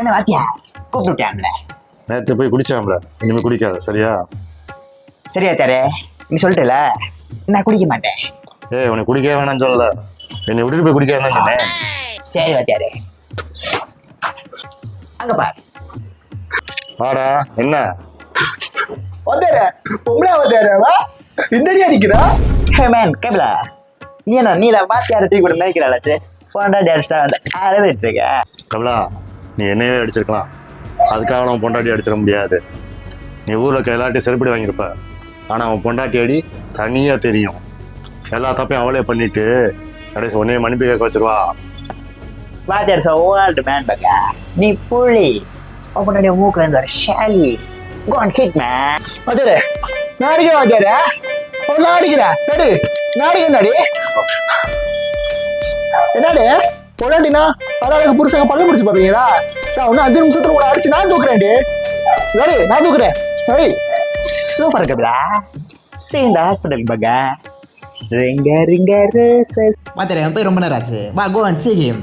என்ன வாத்தியா கூப்பிட்டுட்டான்ல? நேற்று போய் குடிச்சாம்ல, இனிமேல் குடிக்காத சரியா? சரியா தாரே, நீ சொல்லிட்டல, நான் குடிக்க மாட்டேன். ஏய் உனக்கு குடிக்க வேணாம்னு சொல்லல, என்னை விட்டுட்டு போய் குடிக்காதான் சொன்னேன். சரி வாத்தியாரே, அங்க பாரு. வாடா. என்ன வாத்தியாரே, பொம்பளை வாத்தியாரேவா இந்தடி அடிக்கிறா? ஹே மேன் கேபிளா, நீ என்ன நீல வாத்தியாரை தூக்கி கூட மேய்க்கிறாளாச்சு? பொண்டாட்டி அடிச்சிட்டா வந்து அழுதுட்டு இருக்க. கமலா, நீ என்னையவே அடிச்சிருக்கலாம், அதுக்காக அவன் பொண்டாட்டி அடிச்சிட முடியாது. நீ ஊரில் எல்லாட்டையும் செருப்படி வாங்கியிருப்ப, ஆனால் அவன் பொண்டாட்டி அடி தனியாக தெரியும். எல்லா தப்பையும் அவளே பண்ணிட்டு கடைசி உன்னையே மன்னிப்பு கேட்க வச்சிருவா. வாத்தியார் சார் ஓல்டு மேன் பக்கா, நீ புள்ளி. அவன் பொண்டாட்டி மூக்கில் இருந்து வர Shali. Go on hit man. Vathiyare, நான் அடிக்கிறேன் வாத்தியாரே. நான் அடிக்கிறேன். நடு நான் அடிக்கிறேன். என்னடி பொண்டாட்டினா அதாவது புருஷங்க பல்ல பிடிச்சி பார்ப்பீங்களா? நான் ஒன்றும் 5 நிமிஷத்துல கூட அடிச்சு நான் தூக்குறேன். நான் தூக்குறேன். சூப்பர் கேபிளா. See in the hospital பக்கா. ரிங்க ரிங்க ரேசஸ். வாத்தியாரே, என் போய் ரொம்ப நேரம் ஆச்சு. வா, go and see him.